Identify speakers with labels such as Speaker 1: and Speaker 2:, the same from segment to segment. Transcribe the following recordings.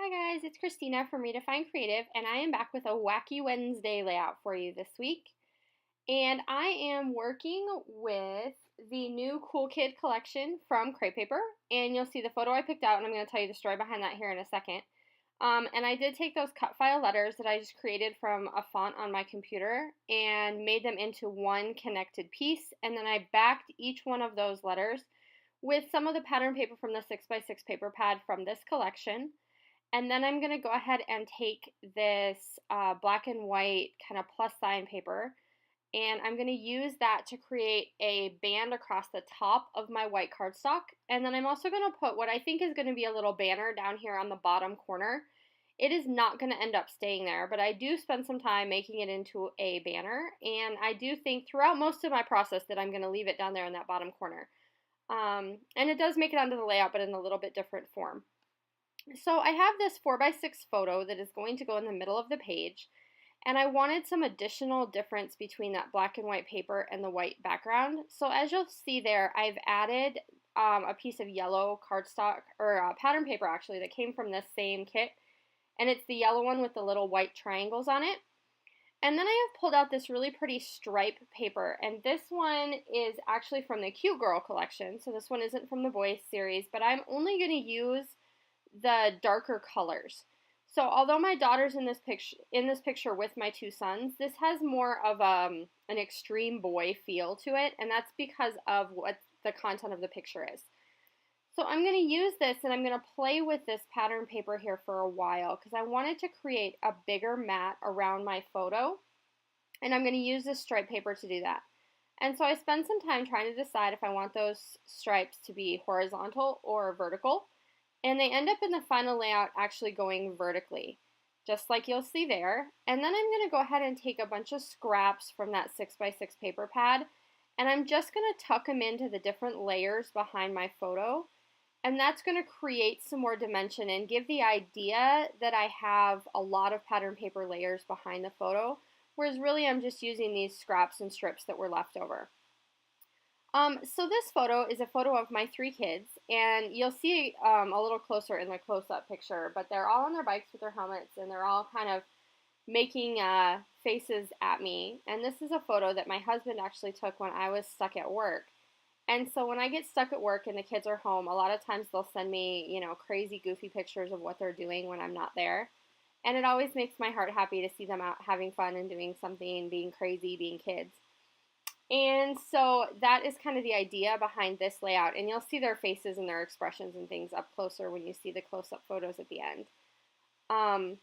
Speaker 1: Hi guys, it's Christina from Redefine Creative, and I am back with a Wacky Wednesday layout for you this week. And I am working with the new Cool Kid collection from Crepe Paper, and you'll see the photo I picked out, and I'm going to tell you the story behind that here in a second. And I did take those cut file letters that I just created from a font on my computer and made them into one connected piece, and then I backed each one of those letters with some of the pattern paper from the 6x6 paper pad from this collection. And then I'm going to go ahead and take this black and white kind of plus sign paper, and I'm going to use that to create a band across the top of my white cardstock. And then I'm also going to put what I think is going to be a little banner down here on the bottom corner. It is not going to end up staying there, but I do spend some time making it into a banner, and I do think throughout most of my process that I'm going to leave it down there in that bottom corner. And it does make it onto the layout, but in a little bit different form. So I have this 4x6 photo that is going to go in the middle of the page, and I wanted some additional difference between that black and white paper and the white background. So as you'll see there, I've added a piece of yellow cardstock, or pattern paper actually, that came from this same kit, and it's the yellow one with the little white triangles on it. And then I have pulled out this really pretty stripe paper, and this one is actually from the Cute Girl collection, so this one isn't from the Boys series, but I'm only going to use the darker colors. So although my daughter's in this picture with my two sons, this has more of an extreme boy feel to it, and that's because of what the content of the picture is. So I'm going to use this, and I'm going to play with this pattern paper here for a while because I wanted to create a bigger mat around my photo, and I'm going to use this stripe paper to do that. And so I spent some time trying to decide if I want those stripes to be horizontal or vertical. And they end up in the final layout actually going vertically, just like you'll see there. And then I'm going to go ahead and take a bunch of scraps from that 6x6 paper pad, and I'm just going to tuck them into the different layers behind my photo. And that's going to create some more dimension and give the idea that I have a lot of pattern paper layers behind the photo, whereas really I'm just using these scraps and strips that were left over. So this photo is a photo of my three kids, and you'll see a little closer in the close-up picture, but they're all on their bikes with their helmets, and they're all kind of making faces at me. And this is a photo that my husband actually took when I was stuck at work. And so when I get stuck at work and the kids are home, a lot of times they'll send me, crazy, goofy pictures of what they're doing when I'm not there. And it always makes my heart happy to see them out having fun and doing something, being crazy, being kids. And so that is kind of the idea behind this layout, and you'll see their faces and their expressions and things up closer when you see the close-up photos at the end. And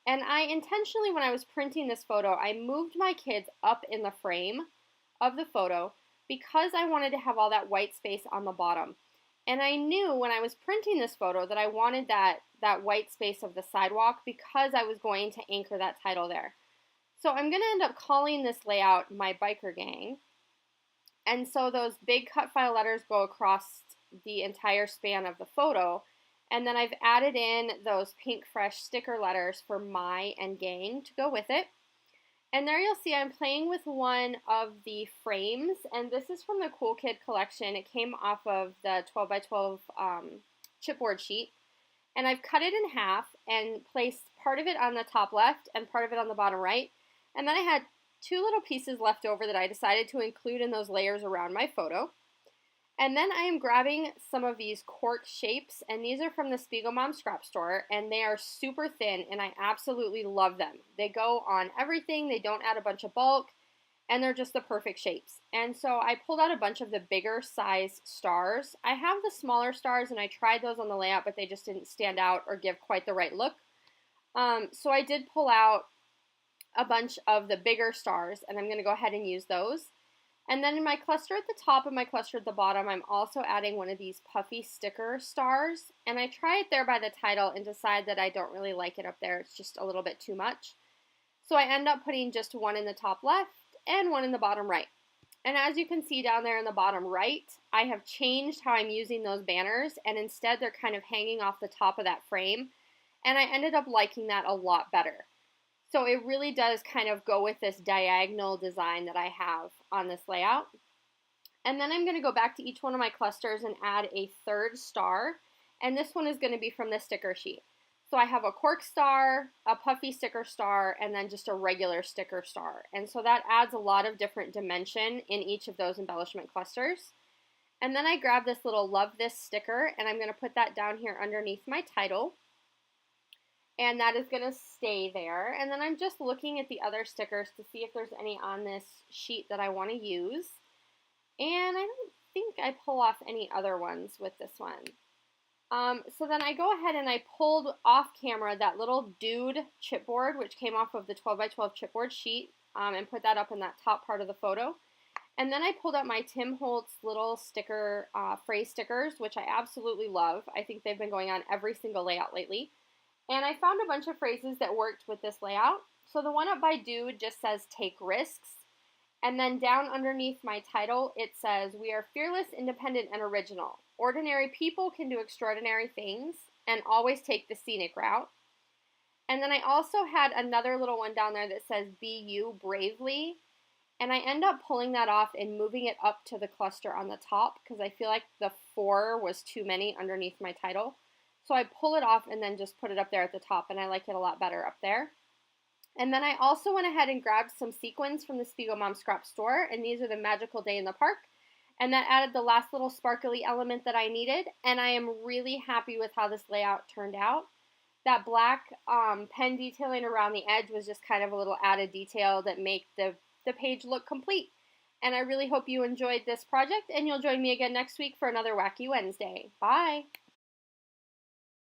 Speaker 1: I intentionally, when I was printing this photo, I moved my kids up in the frame of the photo because I wanted to have all that white space on the bottom. And I knew when I was printing this photo that I wanted that white space of the sidewalk because I was going to anchor that title there. So I'm going to end up calling this layout My Biker Gang. And so those big cut file letters go across the entire span of the photo. And then I've added in those pink fresh sticker letters for My and Gang to go with it. And there you'll see I'm playing with one of the frames. And this is from the Cool Kid collection. It came off of the 12x12 chipboard sheet. And I've cut it in half and placed part of it on the top left and part of it on the bottom right. And then I had two little pieces left over that I decided to include in those layers around my photo. And then I am grabbing some of these cork shapes, and these are from the Spiegelmom scrap store, and they are super thin, and I absolutely love them. They go on everything, they don't add a bunch of bulk, and they're just the perfect shapes. And so I pulled out a bunch of the bigger size stars. I have the smaller stars, and I tried those on the layout, but they just didn't stand out or give quite the right look. So I did pull out a bunch of the bigger stars, and I'm going to go ahead and use those. And then in my cluster at the top and my cluster at the bottom, I'm also adding one of these puffy sticker stars. And I try it there by the title and decide that I don't really like it up there. It's just a little bit too much. So I end up putting just one in the top left and one in the bottom right. And as you can see down there in the bottom right, I have changed how I'm using those banners, and instead they're kind of hanging off the top of that frame. And I ended up liking that a lot better. So it really does kind of go with this diagonal design that I have on this layout. And then I'm going to go back to each one of my clusters and add a third star. And this one is going to be from the sticker sheet. So I have a cork star, a puffy sticker star, and then just a regular sticker star. And so that adds a lot of different dimension in each of those embellishment clusters. And then I grab this little love this sticker, and I'm going to put that down here underneath my title. And that is going to stay there. And then I'm just looking at the other stickers to see if there's any on this sheet that I want to use. And I don't think I pull off any other ones with this one. So then I go ahead and I pulled off camera that little dude chipboard, which came off of the 12 by 12 chipboard sheet, and put that up in that top part of the photo. And then I pulled up my Tim Holtz little sticker, phrase stickers, which I absolutely love. I think they've been going on every single layout lately. And I found a bunch of phrases that worked with this layout. So the one up by dude just says take risks. And then down underneath my title, it says, we are fearless, independent, and original. Ordinary people can do extraordinary things and always take the scenic route. And then I also had another little one down there that says, be you bravely. And I end up pulling that off and moving it up to the cluster on the top because I feel like the 4 was too many underneath my title. So I pull it off and then just put it up there at the top, and I like it a lot better up there. And then I also went ahead and grabbed some sequins from the Spiegel Mom Scrap store, and these are the Magical Day in the Park. And that added the last little sparkly element that I needed, and I am really happy with how this layout turned out. That black pen detailing around the edge was just kind of a little added detail that made the page look complete. And I really hope you enjoyed this project, and you'll join me again next week for another Wacky Wednesday. Bye!